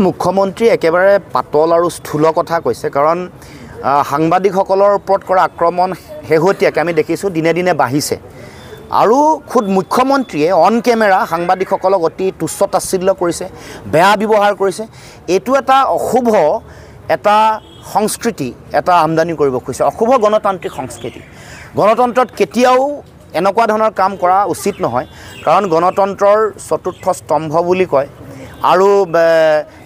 মুখ্যমন্ত্ৰী একেবাৰে পাতল আৰু স্থূল কথা কৈছে কাৰণ সাংবাদিকসকলৰ ওপৰত কৰা আক্ৰমণ শেহতীয়াকৈ আমি দেখিছোঁ দিনে দিনে বাঢ়িছে আৰু খুদ মুখ্যমন্ত্ৰীয়ে অন কেমেৰা সাংবাদিকসকলক অতি তুচ্ছ তাচ্ছিল্য কৰিছে, বেয়া ব্যৱহাৰ কৰিছে। এইটো এটা অশুভ এটা সংস্কৃতি এটা আমদানি কৰিব খুজিছে, অশুভ গণতান্ত্ৰিক সংস্কৃতি। গণতন্ত্ৰত কেতিয়াও এনেকুৱা ধৰণৰ কাম কৰা উচিত নহয় কাৰণ গণতন্ত্ৰৰ চতুৰ্থ স্তম্ভ বুলি কয় আৰু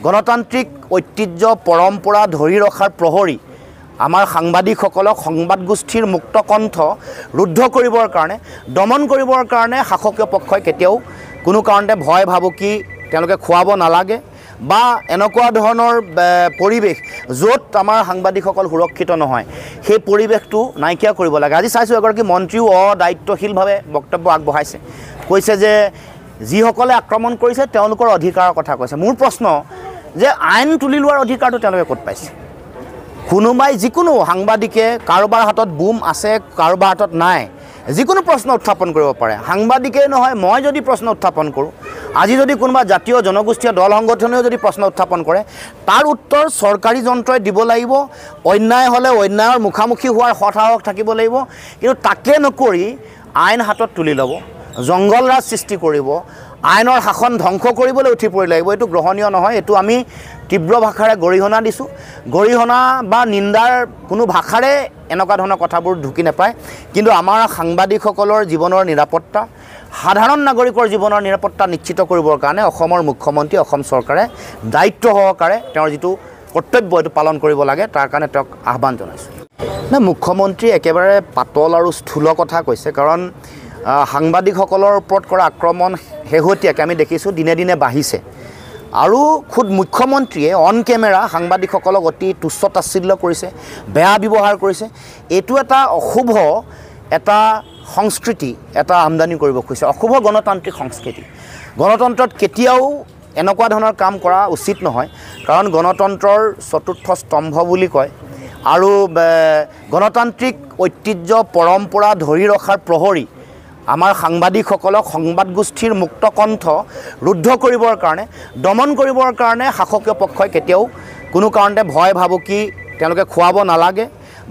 গণতান্ত্ৰিক ঐতিহ্য পৰম্পৰা ধৰি ৰখাৰ প্ৰহৰী আমাৰ সাংবাদিকসকলক সংবাদ গোষ্ঠীৰ মুক্ত কণ্ঠ ৰুদ্ধ কৰিবৰ কাৰণে, দমন কৰিবৰ কাৰণে শাসকীয় পক্ষই কেতিয়াও কোনো কাৰণতে ভয় ভাবুকি তেওঁলোকে খুৱাব নালাগে বা এনেকুৱা ধৰণৰ পৰিৱেশ য'ত আমাৰ সাংবাদিকসকল সুৰক্ষিত নহয় সেই পৰিৱেশটো নাইকিয়া কৰিব লাগে। আজি চাইছোঁ এগৰাকী মন্ত্ৰীও অদায়িত্বশীলভাৱে বক্তব্য আগবঢ়াইছে, কৈছে যে যিসকলে আক্ৰমণ কৰিছে তেওঁলোকৰ অধিকাৰৰ কথা কৈছে। মোৰ প্ৰশ্ন যে আইন তুলি লোৱাৰ অধিকাৰটো তেওঁলোকে ক'ত পাইছে? কোনোবাই যিকোনো সাংবাদিকে কাৰোবাৰ হাতত বুম আছে কাৰোবাৰ হাতত নাই যিকোনো প্ৰশ্ন উত্থাপন কৰিব পাৰে। সাংবাদিকেই নহয়, মই যদি প্ৰশ্ন উত্থাপন কৰোঁ, আজি যদি কোনোবা জাতীয় জনগোষ্ঠীয় দল সংগঠনেও যদি প্ৰশ্ন উত্থাপন কৰে তাৰ উত্তৰ চৰকাৰী যন্ত্ৰই দিব লাগিব। অন্যায় হ'লে অন্যায়ৰ মুখামুখি হোৱাৰ সৎসাহস থাকিব লাগিব, কিন্তু তাকে নকৰি আইন হাতত তুলি ল'ব, জংঘল ৰাজ সৃষ্টি কৰিব, আইনৰ শাসন ধ্বংস কৰিবলৈ উঠি পৰি লাগিব। এইটো গ্ৰহণীয় নহয়। এইটো আমি তীব্ৰ ভাষাৰে গৰিহণা দিছোঁ। গৰিহণা বা নিন্দাৰ কোনো ভাষাৰে এনেকুৱা ধৰণৰ কথাবোৰ ঢুকি নাপায়, কিন্তু আমাৰ সাংবাদিকসকলৰ জীৱনৰ নিৰাপত্তা, সাধাৰণ নাগৰিকৰ জীৱনৰ নিৰাপত্তা নিশ্চিত কৰিবৰ কাৰণে অসমৰ মুখ্যমন্ত্ৰী অসম চৰকাৰে দায়িত্ব সহকাৰে তেওঁৰ যিটো কৰ্তব্য এইটো পালন কৰিব লাগে, তাৰ কাৰণে তেওঁক আহ্বান জনাইছোঁ। মুখ্যমন্ত্ৰী একেবাৰে পাতল আৰু স্থূল কথা কৈছে কাৰণ সাংবাদিকসকলৰ ওপৰত কৰা আক্ৰমণ শেহতীয়াকৈ আমি দেখিছোঁ দিনে দিনে বাঢ়িছে আৰু খুদ মুখ্যমন্ত্ৰীয়ে অন কেমেৰা সাংবাদিকসকলক অতি তুচ্ছ তাচ্ছিল্য কৰিছে, বেয়া ব্যৱহাৰ কৰিছে। এইটো এটা অশুভ এটা সংস্কৃতি এটা আমদানি কৰিব খুজিছে, অশুভ গণতান্ত্ৰিক সংস্কৃতি। গণতন্ত্ৰত কেতিয়াও এনেকুৱা ধৰণৰ কাম কৰা উচিত নহয় কাৰণ গণতন্ত্ৰৰ চতুৰ্থ স্তম্ভ বুলি কয় আৰু গণতান্ত্ৰিক ঐতিহ্য পৰম্পৰা ধৰি ৰখাৰ প্ৰহৰী আমাৰ সাংবাদিকসকলক সংবাদ গোষ্ঠীৰ মুক্ত কণ্ঠ ৰুদ্ধ কৰিবৰ কাৰণে, দমন কৰিবৰ কাৰণে শাসকীয় পক্ষই কেতিয়াও কোনো কাৰণতে ভয় ভাবুকি তেওঁলোকে খুৱাব নালাগে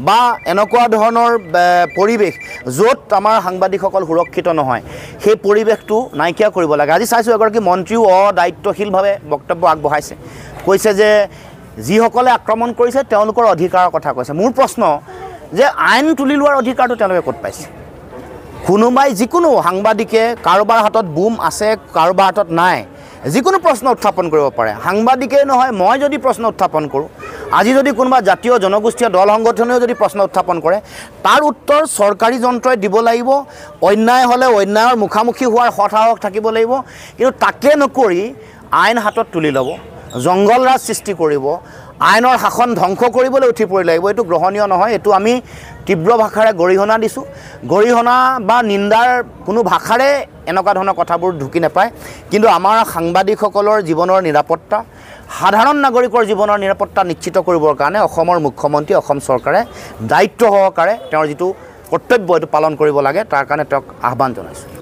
বা এনেকুৱা ধৰণৰ পৰিৱেশ য'ত আমাৰ সাংবাদিকসকল সুৰক্ষিত নহয় সেই পৰিৱেশটো নাইকিয়া কৰিব লাগে। আজি চাইছোঁ এগৰাকী মন্ত্ৰীও অদায়িত্বশীলভাৱে বক্তব্য আগবঢ়াইছে, কৈছে যে যিসকলে আক্ৰমণ কৰিছে তেওঁলোকৰ অধিকাৰৰ কথা কৈছে। মোৰ প্ৰশ্ন যে আইন তুলি লোৱাৰ অধিকাৰটো তেওঁলোকে ক'ত পাইছে? কোনোবাই যিকোনো সাংবাদিকে কাৰোবাৰ হাতত বুম আছে কাৰোবাৰ হাতত নাই যিকোনো প্ৰশ্ন উত্থাপন কৰিব পাৰে। সাংবাদিকেই নহয়, মই যদি প্ৰশ্ন উত্থাপন কৰোঁ, আজি যদি কোনোবা জাতীয় জনগোষ্ঠীয় দল সংগঠনেও যদি প্ৰশ্ন উত্থাপন কৰে তাৰ উত্তৰ চৰকাৰী যন্ত্ৰই দিব লাগিব। অন্যায় হ'লে অন্যায়ৰ মুখামুখি হোৱাৰ সৎসাহস থাকিব লাগিব, কিন্তু তাকে নকৰি আইন হাতত তুলি ল'ব, জংঘল ৰাজ সৃষ্টি কৰিব, আইনৰ শাসন ধ্বংস কৰিবলৈ উঠি পৰি লাগিব। এইটো গ্ৰহণীয় নহয়। এইটো আমি তীব্ৰ ভাষাৰে গৰিহণা দিছোঁ। গৰিহণা বা নিন্দাৰ কোনো ভাষাৰে এনেকুৱা ধৰণৰ কথাবোৰ ঢুকি নাপায়, কিন্তু আমাৰ সাংবাদিকসকলৰ জীৱনৰ নিৰাপত্তা, সাধাৰণ নাগৰিকৰ জীৱনৰ নিৰাপত্তা নিশ্চিত কৰিবৰ কাৰণে অসমৰ মুখ্যমন্ত্ৰী অসম চৰকাৰে দায়িত্ব সহকাৰে তেওঁৰ যিটো কৰ্তব্য এইটো পালন কৰিব লাগে, তাৰ কাৰণে তেওঁক আহ্বান জনাইছোঁ।